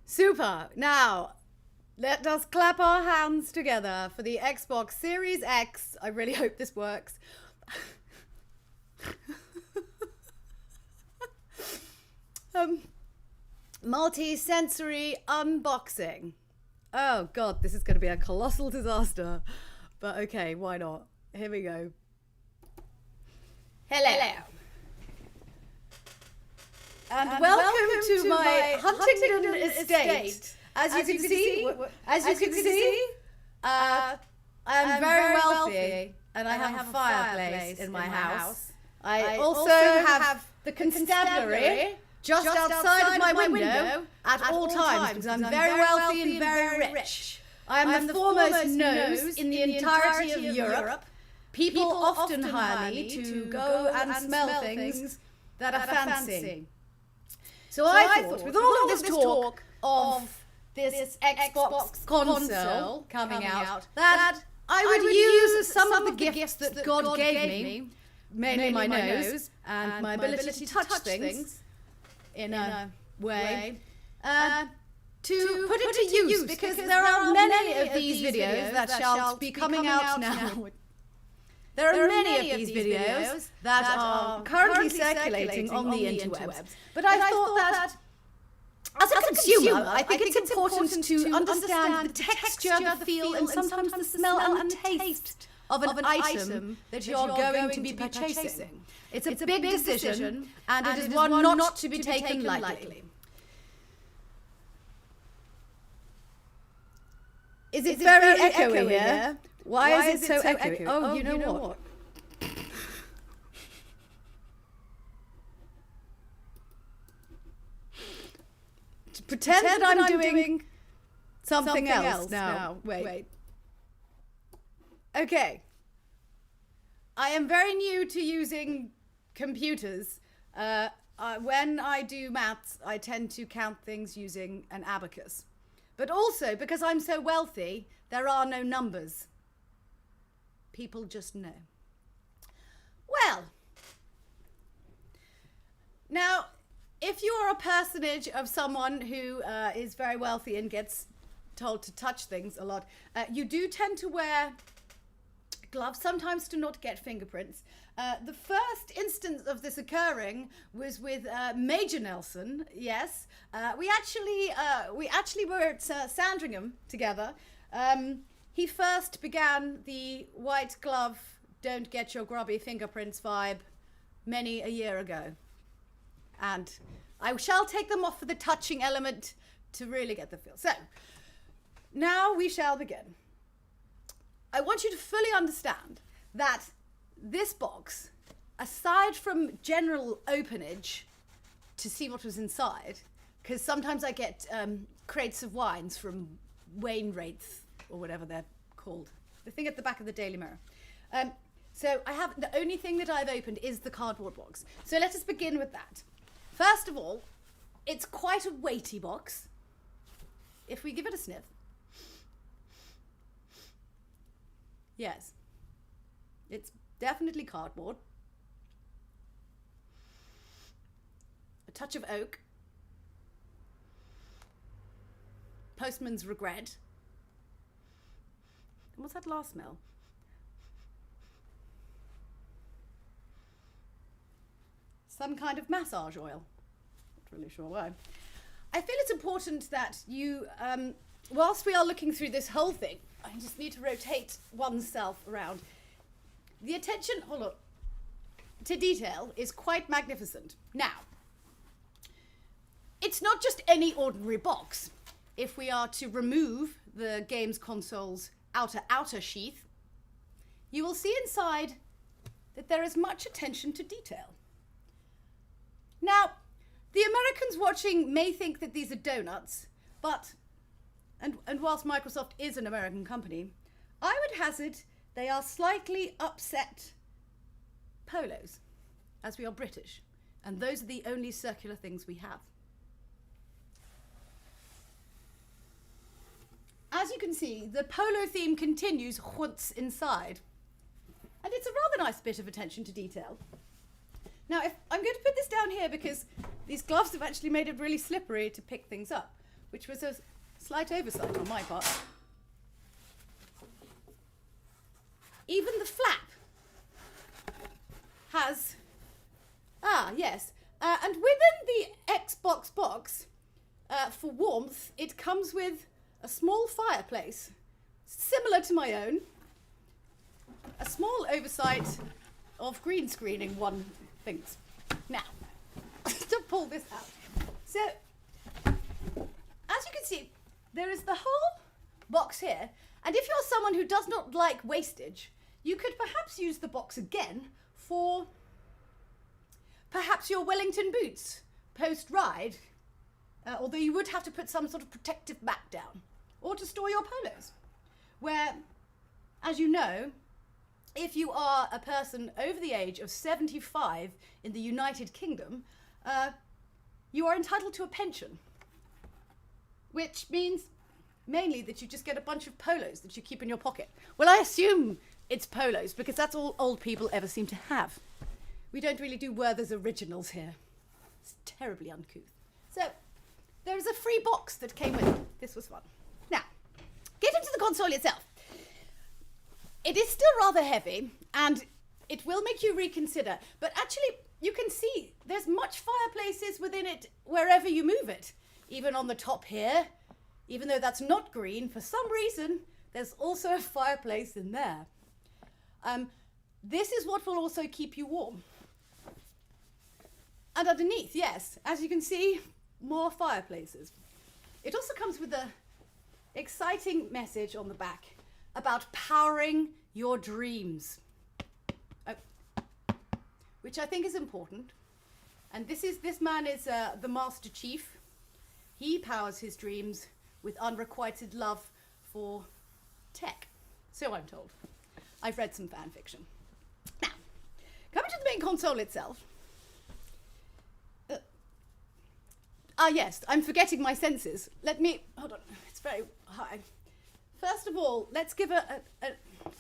Super. Now, let us clap our hands together for the Xbox Series X. I really hope this works. Multi-sensory unboxing. Oh God, this is going to be a colossal disaster. But okay, why not? Here we go. Hello. And welcome to my Huntingdon estate. As you can see, I am very wealthy, and I have a fireplace in my house. I also have the constabulary just outside of my window at all times because I'm very wealthy and very rich. I am the foremost nose in the entirety of Europe. People often hire me to go and smell things that are fancy. So I thought, with all of this talk of this Xbox console coming out, that I would use some of the gifts that God gave me, mainly my nose and my ability to touch things in a way, to put it to use, because there are many of these videos that shall be coming out now. There are many of these videos that are currently circulating on the interwebs. But I thought that, as a consumer, I think it's important to understand the texture, the feel, and sometimes the smell and taste of an item that you're going to be purchasing. It's a big decision, and it is one not to be taken lightly. Is it very echoey here? Why is it so echoey? Oh, you know what? Pretend that I'm doing something else now. Wait. Okay. I am very new to using computers. When I do maths, I tend to count things using an abacus. But also, because I'm so wealthy, there are no numbers. People just know. Well, now, if you are a personage of someone who is very wealthy and gets told to touch things a lot, you do tend to wear gloves, sometimes to not get fingerprints. The first instance of this occurring was with Major Nelson. Yes, we actually were at Sandringham together. He first began the white glove, don't get your grubby fingerprints vibe many a year ago. And I shall take them off for the touching element to really get the feel. So, now we shall begin. I want you to fully understand that this box, aside from general openage to see what was inside, because sometimes I get crates of wines from Wainwrights, or whatever they're called. The thing at the back of the Daily Mirror. So the only thing that I've opened is the cardboard box. So let us begin with that. First of all, it's quite a weighty box. If we give it a sniff. Yes. It's definitely cardboard. A touch of oak. Postman's regret. And what's that last smell? Some kind of massage oil. Not really sure why. I feel it's important that you, whilst we are looking through this whole thing, I just need to rotate oneself around. The attention, to detail is quite magnificent. Now, it's not just any ordinary box. If we are to remove the games console's outer sheath, you will see inside that there is much attention to detail. Now, the Americans watching may think that these are donuts, but, and whilst Microsoft is an American company, I would hazard they are slightly upset polos, as we are British, and those are the only circular things we have. As you can see, the polo theme continues once inside, and it's a rather nice bit of attention to detail. Now, I'm going to put this down here because these gloves have actually made it really slippery to pick things up. which was a slight oversight on my part. Even the flap has, yes, and within the Xbox box, for warmth, it comes with a small fireplace, similar to my own, a small oversight of green screening, one thinks. Now, to pull this out. So, as you can see, there is the whole box here, and if you're someone who does not like wastage, you could perhaps use the box again for perhaps your Wellington boots post-ride, although you would have to put some sort of protective mat down, or to store your polos, where, as you know, if you are a person over the age of 75 in the United Kingdom, you are entitled to a pension, which means mainly that you just get a bunch of polos that you keep in your pocket. Well, I assume it's polos because that's all old people ever seem to have. We don't really do Werther's Originals here. It's terribly uncouth. So, there is a free box that came with it. This was fun. Now, get into the console itself. It is still rather heavy, and it will make you reconsider. But actually, you can see there's much fireplaces within it wherever you move it. Even on the top here, even though that's not green, for some reason, there's also a fireplace in there. This is what will also keep you warm. And underneath, yes, as you can see, more fireplaces. It also comes with an exciting message on the back about powering your dreams, which I think is important. And this man is the Master Chief. He powers his dreams with unrequited love for tech, so I'm told. I've read some fan fiction. Now, coming to the main console itself. Yes, I'm forgetting my senses. Hold on, it's very high. First of all, let's give I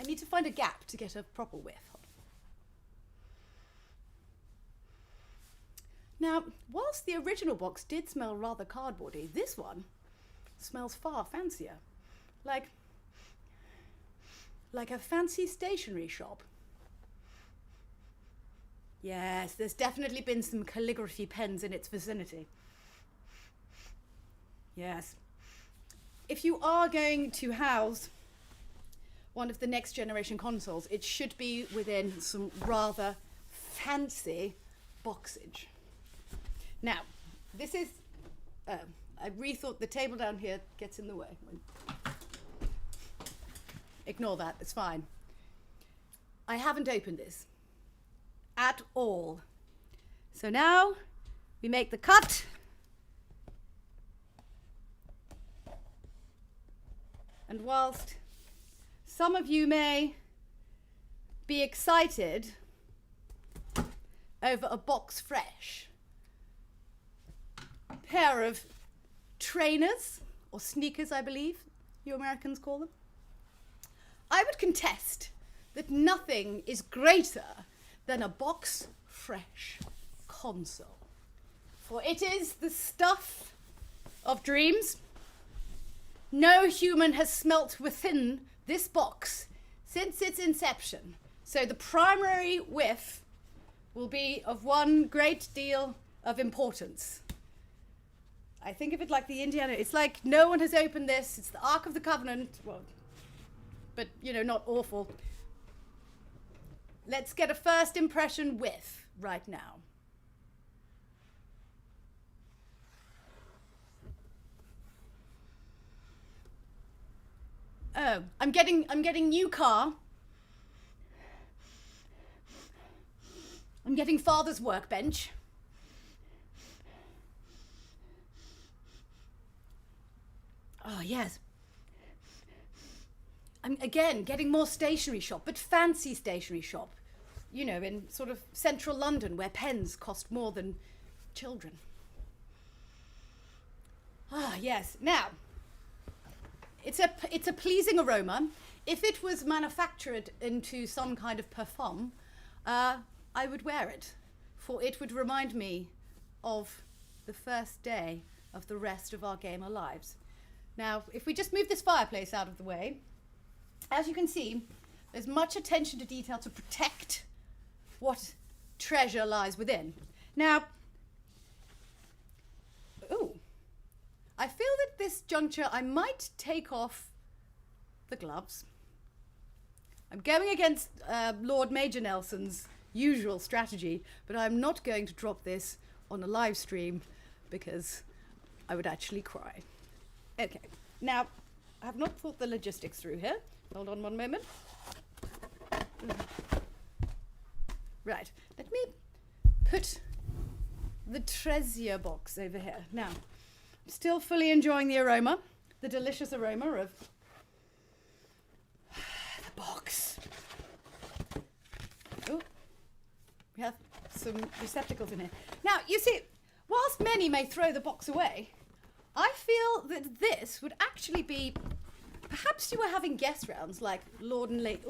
need to find a gap to get a proper whiff. Now, whilst the original box did smell rather cardboardy, this one smells far fancier. Like a fancy stationery shop. Yes, there's definitely been some calligraphy pens in its vicinity. Yes. If you are going to house one of the next generation consoles, it should be within some rather fancy boxage. Now, this is, I rethought the table down here gets in the way. Ignore that, it's fine. I haven't opened this at all. So now we make the cut. And whilst some of you may be excited over a box fresh pair of trainers, or sneakers I believe you Americans call them, I would contest that nothing is greater than a box fresh console. For it is the stuff of dreams. No human has smelt within this box since its inception. So the primary whiff will be of one great deal of importance. I think of it like the Indiana. It's like no one has opened this. It's the Ark of the Covenant. Well, but, you know, not awful. Let's get a first impression whiff right now. Oh, I'm getting new car. I'm getting father's workbench. Oh, yes. I'm, again, getting more stationery shop, but fancy stationery shop. You know, in sort of central London, where pens cost more than children. Ah, yes. Now, it's a pleasing aroma. If it was manufactured into some kind of parfum, I would wear it, for it would remind me of the first day of the rest of our gamer lives. Now, if we just move this fireplace out of the way, as you can see, there's much attention to detail to protect what treasure lies within. Now, I feel that this juncture I might take off the gloves. I'm going against Lord Major Nelson's usual strategy, but I'm not going to drop this on a live stream because I would actually cry. Okay, now I have not thought the logistics through here. Hold on one moment. Right, let me put the treasure box over here. Now, I'm still fully enjoying the aroma, the delicious aroma of the box. Oh, we have some receptacles in here. Now, you see, whilst many may throw the box away, I feel that this would actually be, perhaps you were having guest rounds like Lord and Lady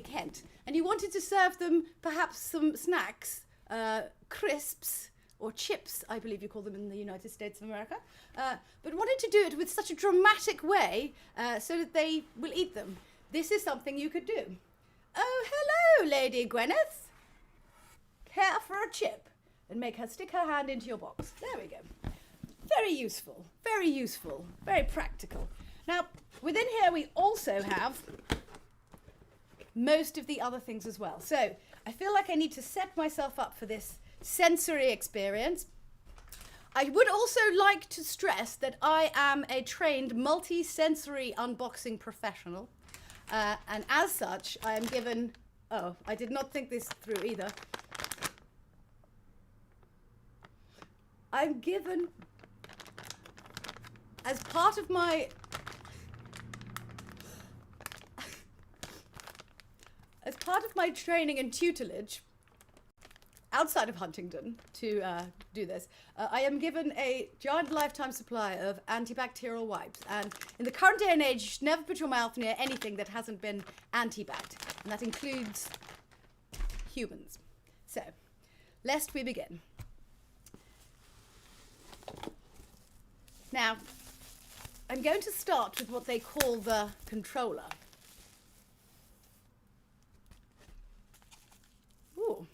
Kent, and you wanted to serve them perhaps some snacks, crisps, or chips, I believe you call them in the United States of America, but wanted to do it with such a dramatic way so that they will eat them. This is something you could do. Oh, hello, Lady Gwyneth. Care for a chip? And make her stick her hand into your box. There we go. Very useful, very practical. Now, within here we also have most of the other things as well. So, I feel like I need to set myself up for this sensory experience. I would also like to stress that I am a trained multi-sensory unboxing professional. And as such, I am given... Oh, I did not think this through either. I'm given, as part of my... as part of my training and tutelage, outside of Huntingdon, to do this, I am given a giant lifetime supply of antibacterial wipes. And in the current day and age, you should never put your mouth near anything that hasn't been anti-backed. And that includes humans. So, lest we begin. Now, I'm going to start with what they call the controller. Ooh.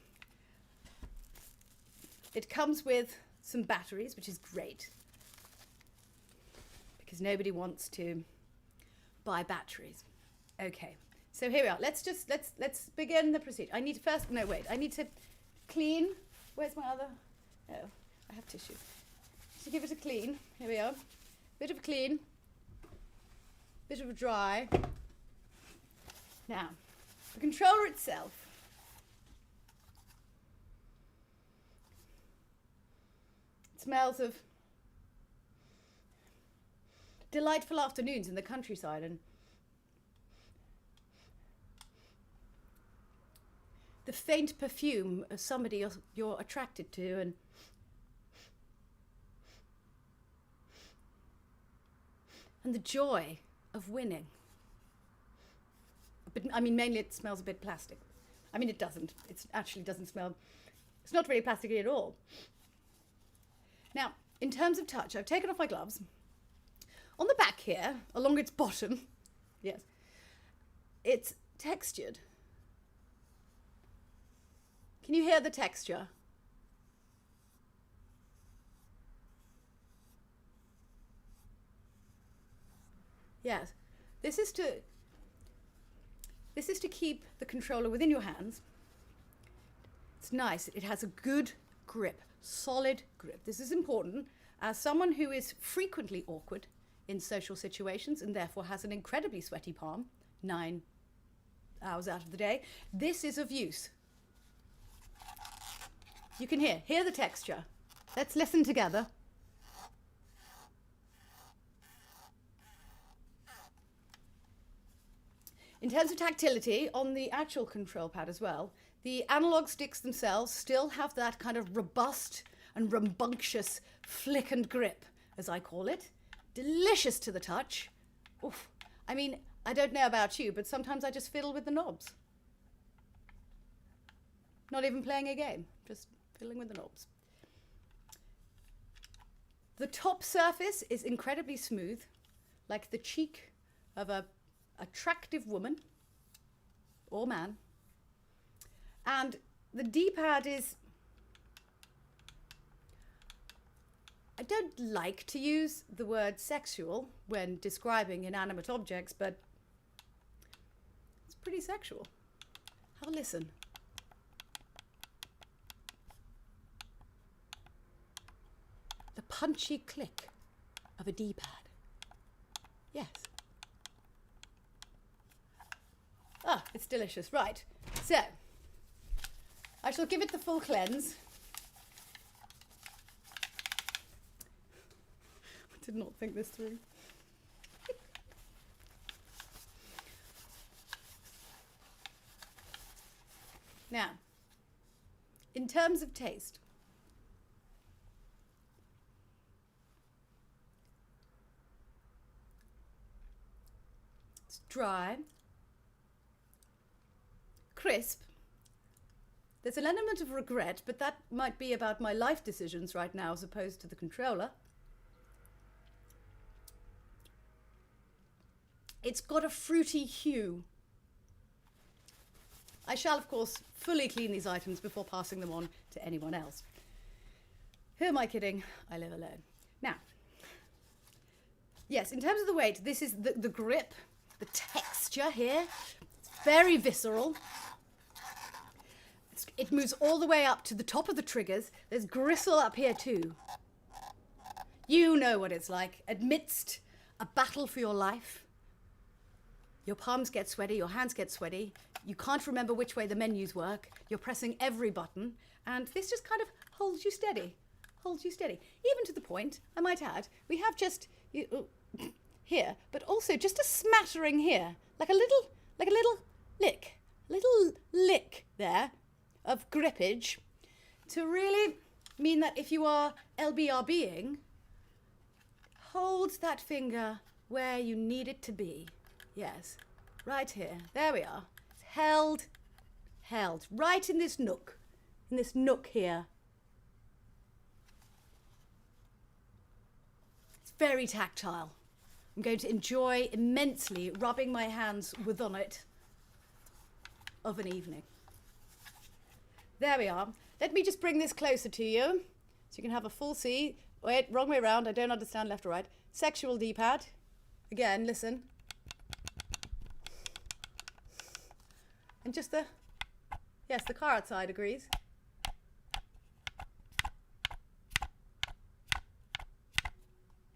It comes with some batteries, which is great, because nobody wants to buy batteries. Okay, so here we are. Let's begin the procedure. I need to first, no wait, I need to clean. Where's my other? Oh, I have tissue. To give it a clean. Here we are. Bit of a clean. Bit of a dry. Now, the controller itself. It smells of delightful afternoons in the countryside and the faint perfume of somebody you're attracted to, and the joy of winning. But, I mean, mainly it smells a bit plastic. I mean, it doesn't. It actually doesn't smell. It's not very plasticky at all. Now, in terms of touch, I've taken off my gloves. On the back here, along its bottom, yes, it's textured. Can you hear the texture? Yes, this is to keep the controller within your hands. It's nice. It has a good grip, solid grip. This is important as someone who is frequently awkward in social situations and therefore has an incredibly sweaty palm 9 hours out of the day. This is of use. You can hear the texture. Let's listen together. In terms of tactility, on the actual control pad as well, the analog sticks themselves still have that kind of robust and rambunctious flick and grip, as I call it. Delicious to the touch. Oof. I mean, I don't know about you, but sometimes I just fiddle with the knobs. Not even playing a game, just fiddling with the knobs. The top surface is incredibly smooth, like the cheek of a attractive woman or man. And the D-pad is, I don't like to use the word sexual when describing inanimate objects, but it's pretty sexual. Have a listen. The punchy click of a D-pad. Yes. Ah, it's delicious. Right. So, I shall give it the full cleanse. I did not think this through. Now, in terms of taste, it's dry, crisp. There's an element of regret, but that might be about my life decisions right now as opposed to the controller. It's got a fruity hue. I shall, of course, fully clean these items before passing them on to anyone else. Who am I kidding? I live alone. Now, yes, in terms of the weight, this is the grip, the texture here. It's very visceral. It moves all the way up to the top of the triggers. There's gristle up here too. You know what it's like. Amidst a battle for your life, your palms get sweaty, your hands get sweaty. You can't remember which way the menus work. You're pressing every button, and this just kind of holds you steady. Holds you steady. Even to the point, I might add, we have just here, but also just a smattering here, like a little lick there of grippage, to really mean that if you are LBRBing, hold that finger where you need it to be. Yes, right here. There we are. It's held right in this nook here. It's very tactile. I'm going to enjoy immensely rubbing my hands within it of an evening. There we are. Let me just bring this closer to you so you can have a full see. Wait, wrong way around. I don't understand left or right. Sexual D-pad. Again, listen. And just yes, the car outside agrees.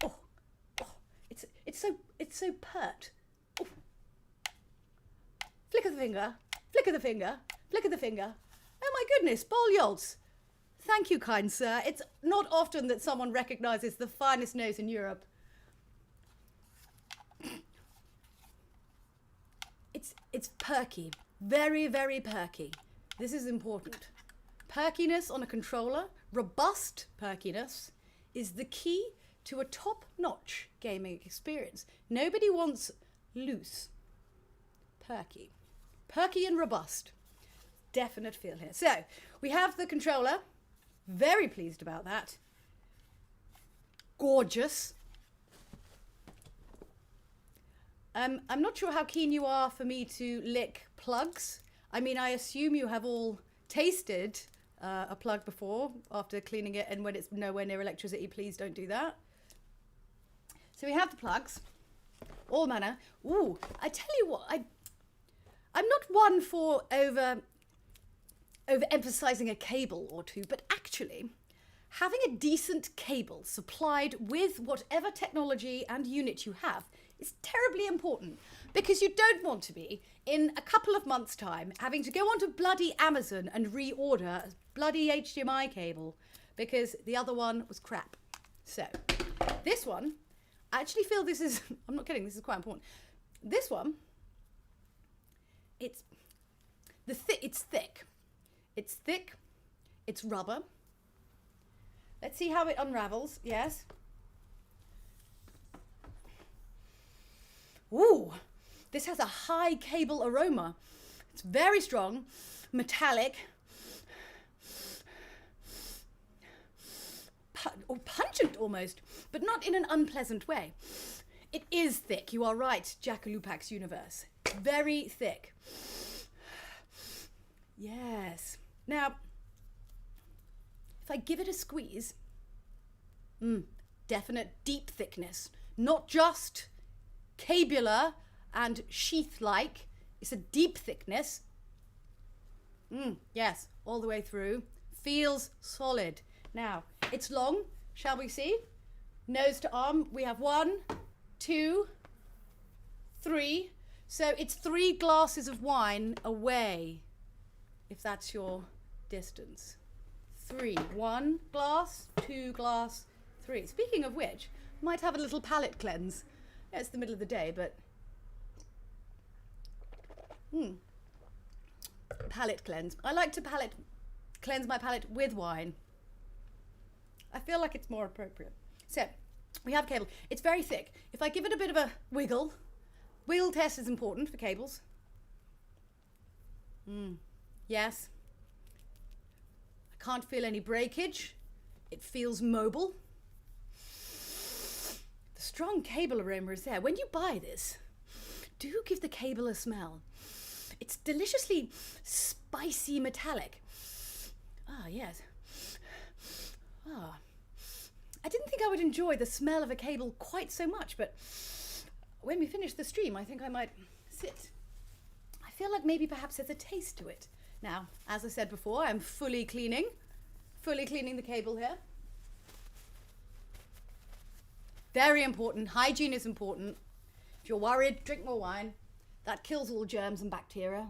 Oh, it's so pert. Oh. Flick of the finger, flick of the finger, flick of the finger. Oh my goodness, bol yolts. Thank you, kind sir. It's not often that someone recognises the finest nose in Europe. It's perky. Very, very perky. This is important. Perkiness on a controller, robust perkiness, is the key to a top-notch gaming experience. Nobody wants loose. Perky. Perky and robust. Definite feel here. So, we have the controller. Very pleased about that. Gorgeous. I'm not sure how keen you are for me to lick plugs. I mean, I assume you have all tasted a plug before after cleaning it, and when it's nowhere near electricity, please don't do that. So we have the plugs, all manner. Ooh, I tell you what, I'm not one for overemphasizing a cable or two, but actually having a decent cable supplied with whatever technology and unit you have is terribly important, because you don't want to be, in a couple of months' time, having to go onto bloody Amazon and reorder a bloody HDMI cable because the other one was crap. So, this one, I actually feel this is, I'm not kidding, this is quite important. This one, it's thick. It's thick, it's rubber. Let's see how it unravels, yes. Ooh, this has a high cable aroma. It's very strong, metallic, or pungent almost, but not in an unpleasant way. It is thick, you are right, Jakalupak's universe. Very thick. Yes. Now, if I give it a squeeze, definite deep thickness. Not just cabular and sheath-like. It's a deep thickness. Yes, all the way through. Feels solid. Now, it's long, shall we see? Nose to arm, we have 1, 2, 3. So it's 3 glasses of wine away, if that's your distance. 3. 1 glass, 2 glass, 3. Speaking of which, might have a little palate cleanse. Yeah, it's the middle of the day, but palate cleanse. I like to cleanse my palate with wine. I feel like it's more appropriate. So, we have a cable. It's very thick. If I give it a bit of a wiggle test is important for cables. Yes. I can't feel any breakage. It feels mobile. The strong cable aroma is there. When you buy this, do give the cable a smell. It's deliciously spicy metallic. Ah, yes. Ah. I didn't think I would enjoy the smell of a cable quite so much, but when we finish the stream, I think I might sit. I feel like maybe perhaps there's a taste to it. Now, as I said before, I'm fully cleaning the cable here. Very important. Hygiene is important. If you're worried, drink more wine. That kills all germs and bacteria.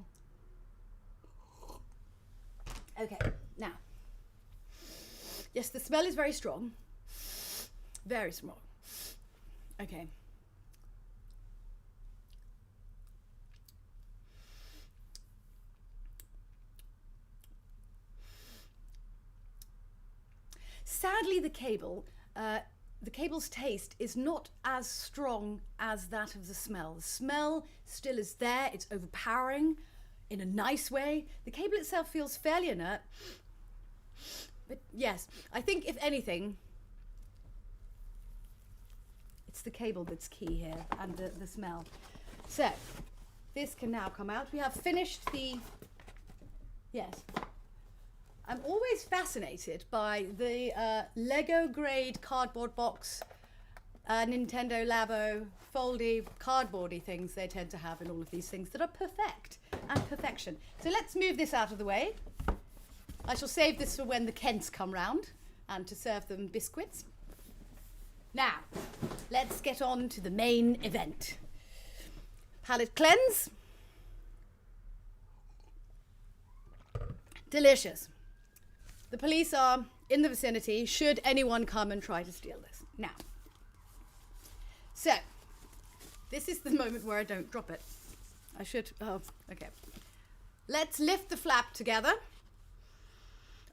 Okay, now. Yes, the smell is very strong. Very strong. Okay. Sadly, the cable's taste is not as strong as that of the smell. The smell still is there. It's overpowering in a nice way. The cable itself feels fairly inert. But yes, I think if anything, it's the cable that's key here and the smell. So, this can now come out. We have finished the, yes. I'm always fascinated by the Lego grade cardboard box, Nintendo Labo, foldy, cardboardy things they tend to have in all of these things that are perfect and perfection. So let's move this out of the way. I shall save this for when the Kents come round and to serve them biscuits. Now, let's get on to the main event. Palate cleanse. Delicious. The police are in the vicinity should anyone come and try to steal this. Now, so, this is the moment where I don't drop it. I should, oh, okay. Let's lift the flap together.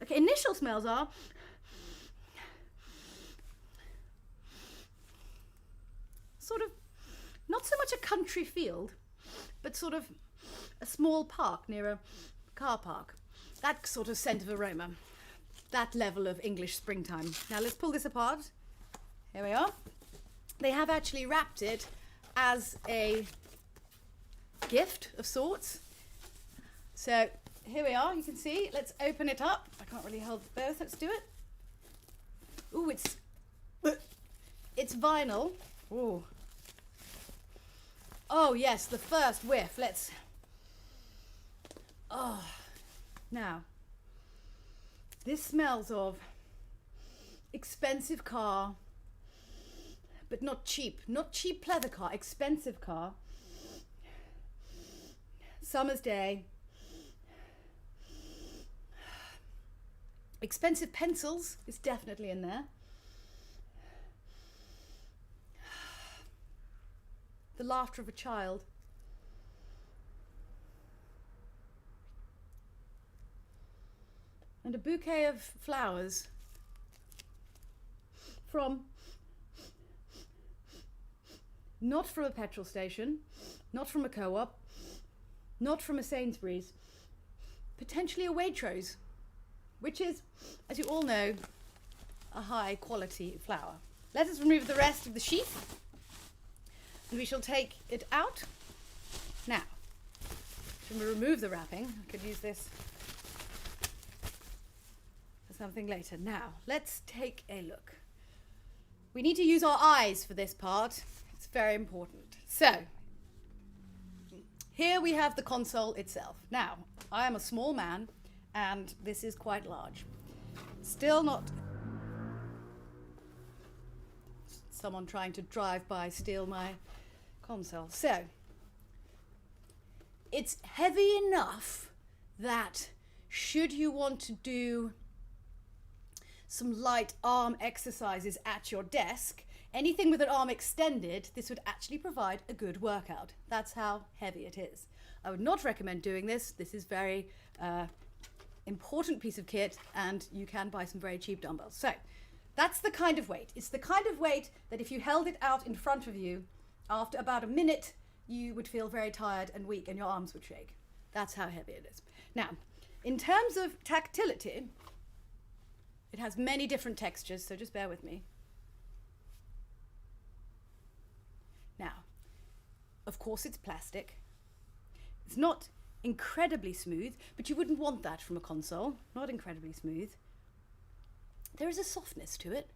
Okay, initial smells are sort of, not so much a country field, but sort of a small park near a car park. That sort of scent of aroma. That level of English springtime. Now let's pull this apart. Here we are. They have actually wrapped it as a gift of sorts. So here we are, you can see. Let's open it up. I can't really hold both. Let's do it. Ooh, it's vinyl. Ooh. Oh yes, the first whiff. Let's. Oh, now. This smells of expensive car, but not cheap. Not cheap leather car, expensive car. Summer's day. Expensive pencils is definitely in there. The laughter of a child. And a bouquet of flowers not from a petrol station, not from a co-op, not from a Sainsbury's, potentially a Waitrose, which is, as you all know, a high quality flower. Let us remove the rest of the sheath, and we shall take it out. Now, to remove the wrapping, I could use this for something later. Now, let's take a look. We need to use our eyes for this part. It's very important. So, here we have the console itself. Now, I am a small man, and this is quite large. Still not someone trying to drive by, steal my console. So, it's heavy enough that should you want to do some light arm exercises at your desk, anything with an arm extended, this would actually provide a good workout. That's how heavy it is. I would not recommend doing this. This is very important piece of kit, and you can buy some very cheap dumbbells. So that's the kind of weight. It's the kind of weight that if you held it out in front of you, after about a minute, you would feel very tired and weak and your arms would shake. That's how heavy it is. Now, in terms of tactility, it has many different textures, so just bear with me. Now, of course it's plastic. It's not incredibly smooth, but you wouldn't want that from a console. Not incredibly smooth. There is a softness to it.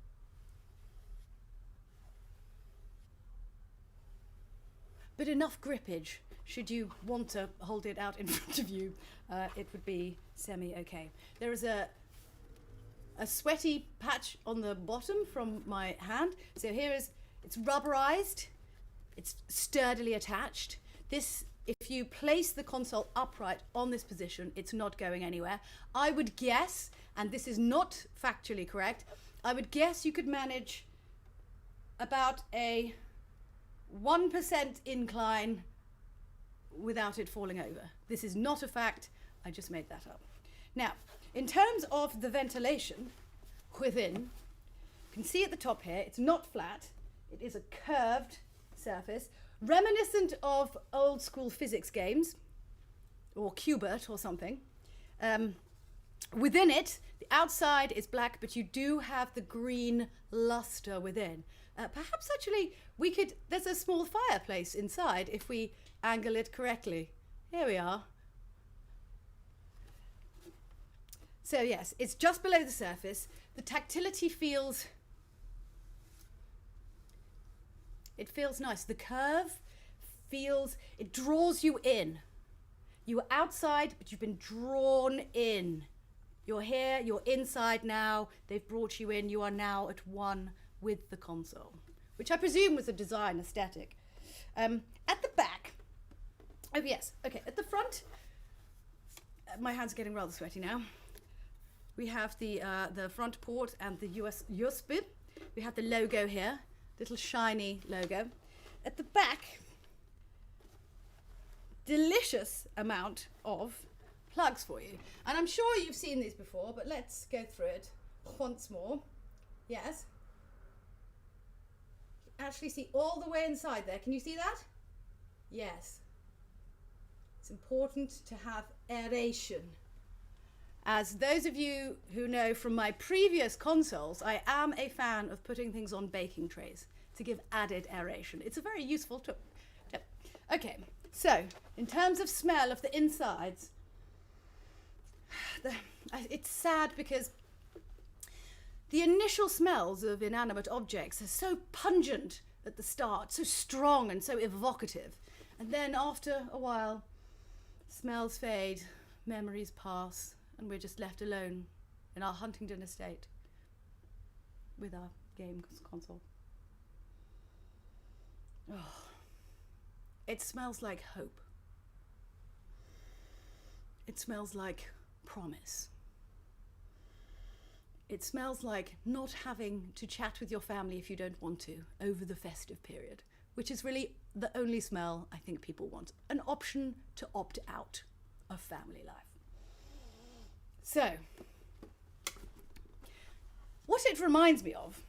But enough grippage, should you want to hold it out in front of you, it would be semi-okay. There is a sweaty patch on the bottom from my hand. So here is, it's rubberized, it's sturdily attached. This, if you place the console upright on this position, it's not going anywhere. I would guess, and this is not factually correct, I would guess you could manage about a 1% incline without it falling over. This is not a fact, I just made that up. Now, in terms of the ventilation within, you can see at the top here, it's not flat, it is a curved surface, reminiscent of old school physics games, or Qbert or something. Within it, the outside is black, but you do have the green luster within. Perhaps actually we could, there's a small fireplace inside if we angle it correctly. Here we are. So yes, it's just below the surface. The tactility feels, it feels nice. The curve feels, it draws you in. You were outside, but you've been drawn in. You're here, you're inside now, they've brought you in, you are now at one with the console, which I presume was a design aesthetic. At the back, oh yes, okay, at the front, my hands are getting rather sweaty now. We have the front port and the USB. We have the logo here, little shiny logo. At the back, delicious amount of plugs for you. And I'm sure you've seen these before, but let's go through it once more. Yes. You can actually see all the way inside there. Can you see that? Yes. It's important to have aeration. As those of you who know from my previous consoles, I am a fan of putting things on baking trays to give added aeration. It's a very useful tip. Okay, so in terms of smell of the insides, it's sad because the initial smells of inanimate objects are so pungent at the start, so strong and so evocative. And then after a while, smells fade, memories pass, and we're just left alone in our Huntingdon estate with our game console. Oh, it smells like hope. It smells like promise. It smells like not having to chat with your family if you don't want to over the festive period, which is really the only smell I think people want. An option to opt out of family life. So, what it reminds me of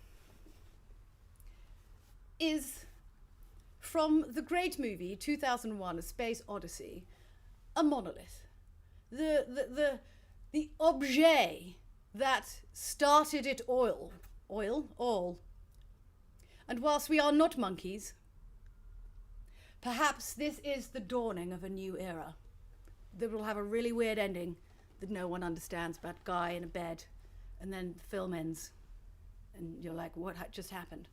is from the great movie 2001: A Space Odyssey, a monolith. The objet that started it all oil, all. And whilst we are not monkeys, perhaps this is the dawning of a new era that will have a really weird ending that no one understands, about guy in a bed, and then the film ends and you're like, what just happened?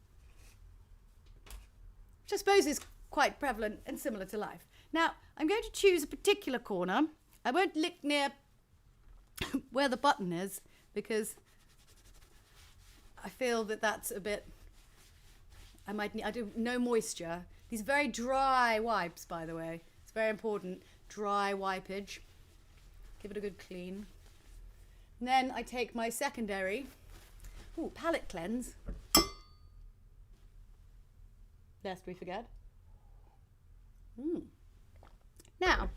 Which I suppose is quite prevalent and similar to life. Now, I'm going to choose a particular corner. I won't lick near where the button is, because I feel that that's a bit, I do no moisture. These very dry wipes, by the way. It's very important. Dry wipage. Give it a good clean. And then I take my secondary, palette cleanse. Lest we forget. Now,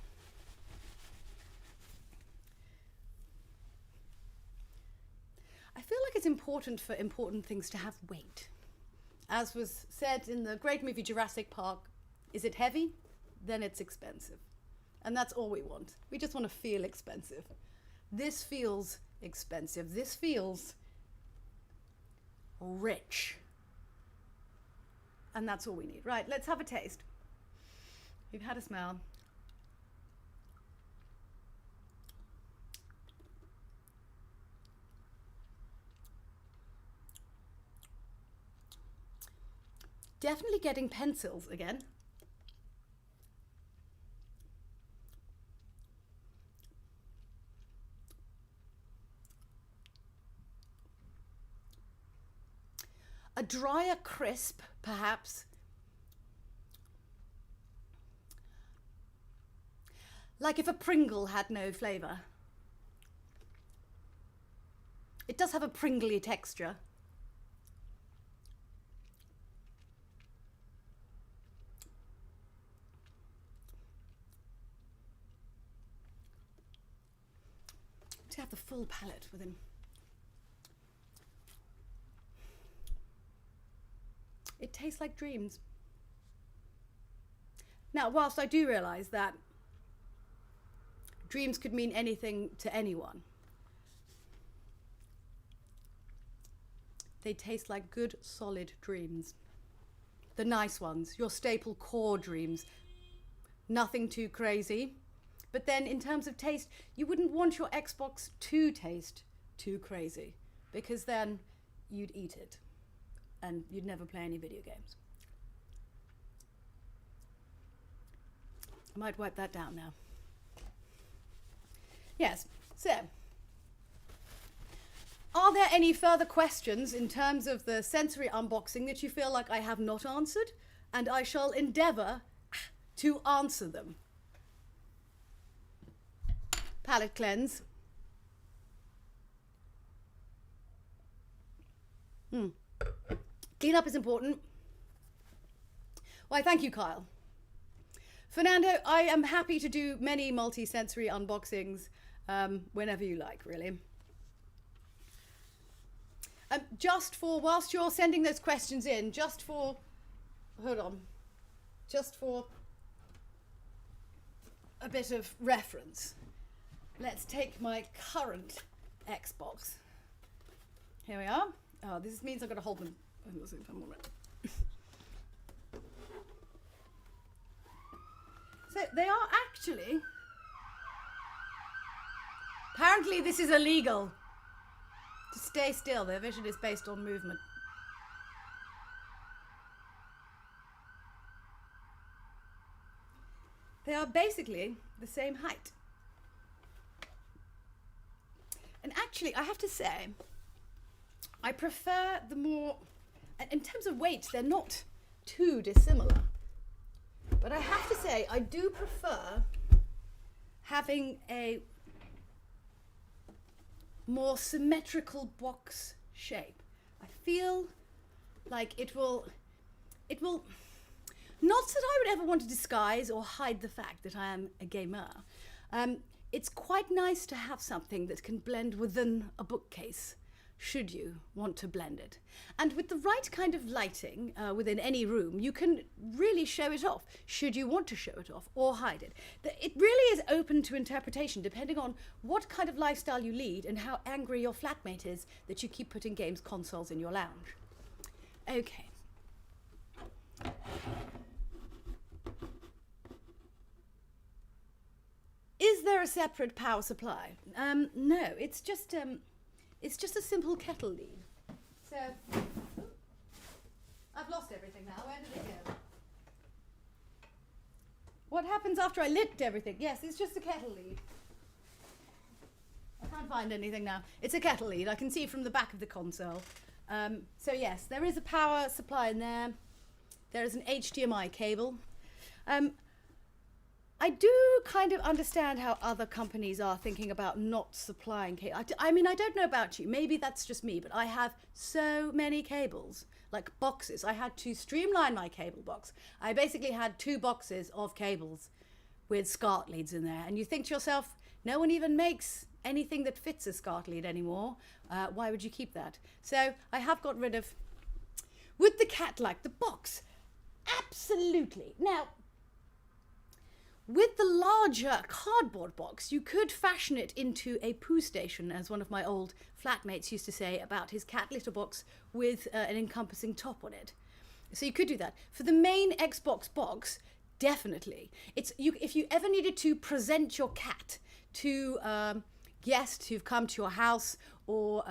I feel like it's important for important things to have weight. As was said in the great movie Jurassic Park, is it heavy? Then it's expensive. And that's all we want. We just want to feel expensive. This feels expensive. This feels rich. And that's all we need. Right, let's have a taste. You've had a smell. Definitely getting pencils again. A drier crisp, perhaps. Like if a Pringle had no flavour. It does have a pringly texture. To have the full palette within. It tastes like dreams. Now, whilst I do realise that dreams could mean anything to anyone, they taste like good, solid dreams. The nice ones, your staple core dreams. Nothing too crazy. But then in terms of taste, you wouldn't want your Xbox to taste too crazy, because then you'd eat it and you'd never play any video games. I might wipe that down now. Yes, so are there any further questions in terms of the sensory unboxing that you feel like I have not answered? And I shall endeavour to answer them. Palette cleanse. Clean up is important. Why, thank you, Kyle. Fernando, I am happy to do many multi-sensory unboxings whenever you like, really. Just for, whilst you're sending those questions in, just for a bit of reference, let's take my current Xbox. Here we are. Oh, this means I've got to hold them at the same time. So they are actually, apparently this is illegal. To stay still, their vision is based on movement. They are basically the same height. And actually, I have to say, I prefer the more, in terms of weight, they're not too dissimilar. But I have to say, I do prefer having a more symmetrical box shape. I feel like it will, not that I would ever want to disguise or hide the fact that I am a gamer. It's quite nice to have something that can blend within a bookcase should you want to blend it. And with the right kind of lighting within any room, you can really show it off, should you want to show it off or hide it. It really is open to interpretation depending on what kind of lifestyle you lead and how angry your flatmate is that you keep putting games consoles in your lounge. Okay. Is there a separate power supply? No, it's just a simple kettle lead. So, I've lost everything now. Where did it go? What happens after I lit everything? Yes, it's just a kettle lead. I can't find anything now. It's a kettle lead. I can see from the back of the console. So yes, there is a power supply in there. There is an HDMI cable. I do kind of understand how other companies are thinking about not supplying cable. I mean, I don't know about you. Maybe that's just me, but I have so many cables, like boxes. I had to streamline my cable box. I basically had 2 boxes of cables with SCART leads in there. And you think to yourself, no one even makes anything that fits a SCART lead anymore. Why would you keep that? So I have got rid of, would the cat like the box? Absolutely. Now, with the larger cardboard box, you could fashion it into a poo station, as one of my old flatmates used to say about his cat litter box with an encompassing top on it. So you could do that. For the main Xbox box, definitely. If you ever needed to present your cat to guests who've come to your house or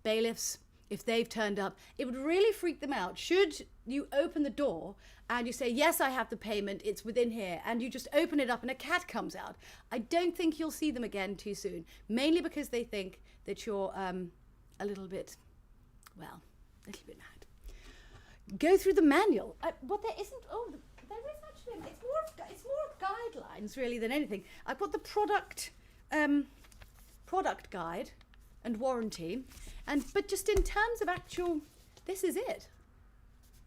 bailiffs, if they've turned up, it would really freak them out. Should you open the door and you say, yes, I have the payment, it's within here, and you just open it up and a cat comes out, I don't think you'll see them again too soon, mainly because they think that you're a little bit mad. Go through the manual. What there isn't, there is actually, it's more of guidelines really than anything. I've got the product guide and warranty, but just in terms of actual, this is it.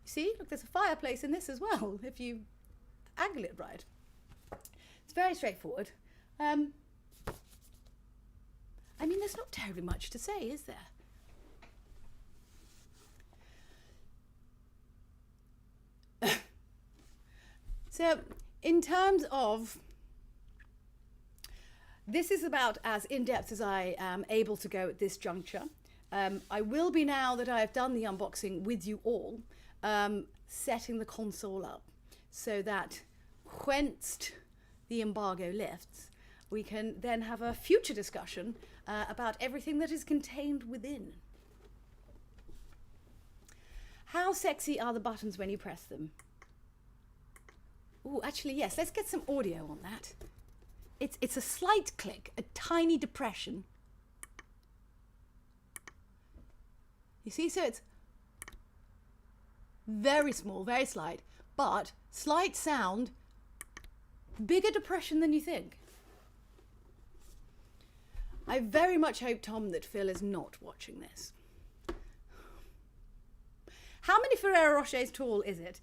You see, look, there's a fireplace in this as well, if you angle it right. It's very straightforward. I mean, there's not terribly much to say, is there? So, in terms of, this is about as in-depth as I am able to go at this juncture. I will be, now that I've done the unboxing with you all, setting the console up so that whence the embargo lifts, we can then have a future discussion about everything that is contained within. How sexy are the buttons when you press them? Oh, actually, yes, let's get some audio on that. It's a slight click, a tiny depression. You see, so it's very small, very slight, but slight sound, bigger depression than you think. I very much hope, Tom, that Phil is not watching this. How many Ferrero Rochers tall is it?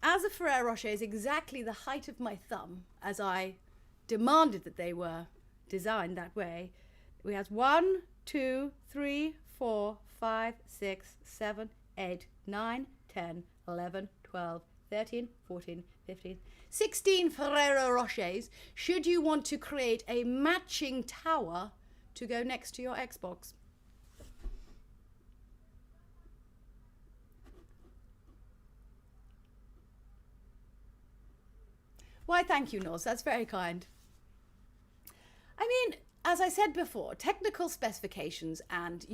As a Ferrero Rocher is exactly the height of my thumb, as I demanded that they were designed that way, we have 1, 2, 3, 4, 5, 6, 7, 8, 9, 10, 11, 12, 13, 14, 15, 16 Ferrero Rochers should you want to create a matching tower to go next to your Xbox. Why, thank you, Noz. That's very kind. I mean, as I said before, technical specifications and,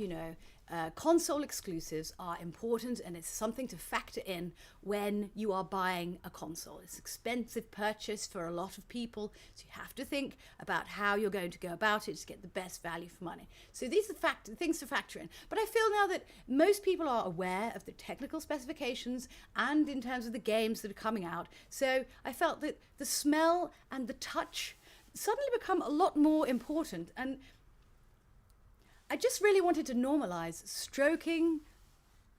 console exclusives are important, and it's something to factor in when you are buying a console. It's an expensive purchase for a lot of people, so you have to think about how you're going to go about it to get the best value for money. So these are things to factor in. But I feel now that most people are aware of the technical specifications and in terms of the games that are coming out. So I felt that the smell and the touch suddenly become a lot more important, and I just really wanted to normalize stroking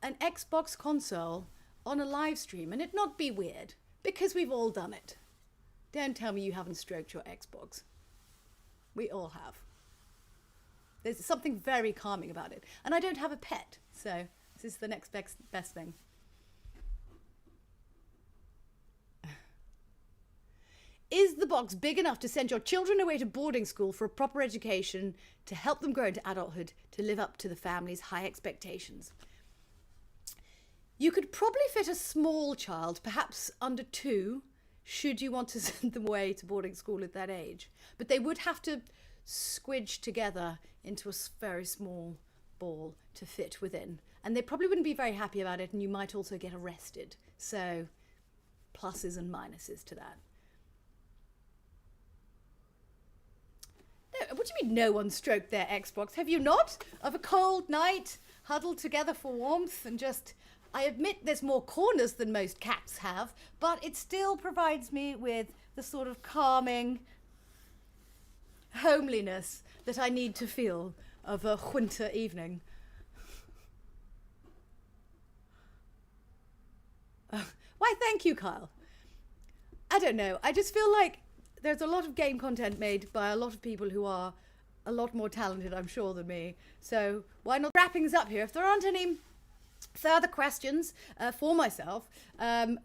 an Xbox console on a live stream and it not be weird, because we've all done it. Don't tell me you haven't stroked your Xbox. We all have. There's something very calming about it. And I don't have a pet, so this is the next best thing. Is the box big enough to send your children away to boarding school for a proper education to help them grow into adulthood to live up to the family's high expectations? You could probably fit a small child, perhaps under 2, should you want to send them away to boarding school at that age. But they would have to squidge together into a very small ball to fit within. And they probably wouldn't be very happy about it, and you might also get arrested. So pluses and minuses to that. No, what do you mean no one stroked their Xbox? Have you not? Of a cold night, huddled together for warmth and just... I admit there's more corners than most cats have, but it still provides me with the sort of calming homeliness that I need to feel of a winter evening. Why, thank you, Kyle. I don't know. I just feel like there's a lot of game content made by a lot of people who are a lot more talented, I'm sure, than me. So why not wrap things up here? If there aren't any further questions for myself, I'm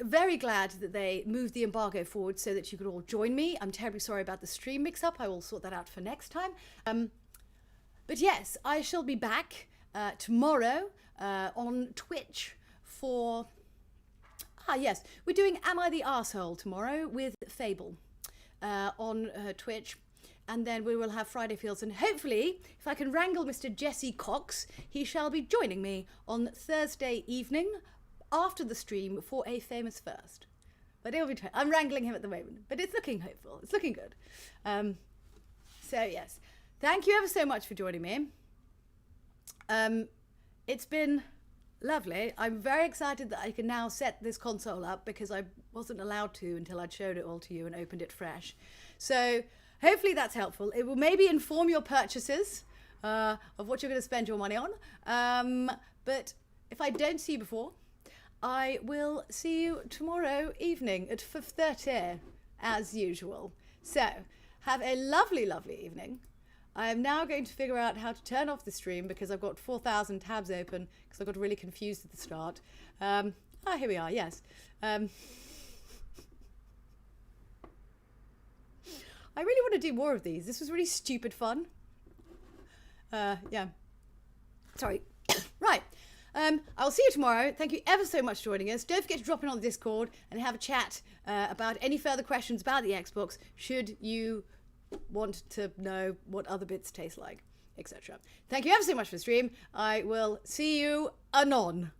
very glad that they moved the embargo forward so that you could all join me. I'm terribly sorry about the stream mix-up. I will sort that out for next time. But yes, I shall be back tomorrow on Twitch for... yes, we're doing Am I the Arsehole tomorrow with Fable on Twitch. And then we will have Friday Fields. And hopefully, if I can wrangle Mr. Jesse Cox, he shall be joining me on Thursday evening after the stream for a famous first. But it'll be I'm wrangling him at the moment. But it's looking hopeful. It's looking good. So, yes. Thank you ever so much for joining me. It's been lovely. I'm very excited that I can now set this console up because I wasn't allowed to until I'd showed it all to you and opened it fresh. So... hopefully that's helpful. It will maybe inform your purchases of what you're going to spend your money on. But if I don't see you before, I will see you tomorrow evening at 5:30 as usual. So have a lovely, lovely evening. I am now going to figure out how to turn off the stream because I've got 4,000 tabs open because I got really confused at the start. Here we are, yes. I really want to do more of these. This was really stupid fun. Yeah. Sorry. Right. I'll see you tomorrow. Thank you ever so much for joining us. Don't forget to drop in on the Discord and have a chat about any further questions about the Xbox, should you want to know what other bits taste like, etc. Thank you ever so much for the stream. I will see you anon.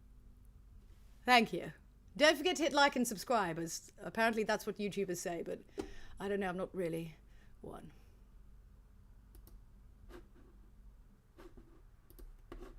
Thank you. Don't forget to hit like and subscribe, as apparently that's what YouTubers say, but I don't know, I'm not really one.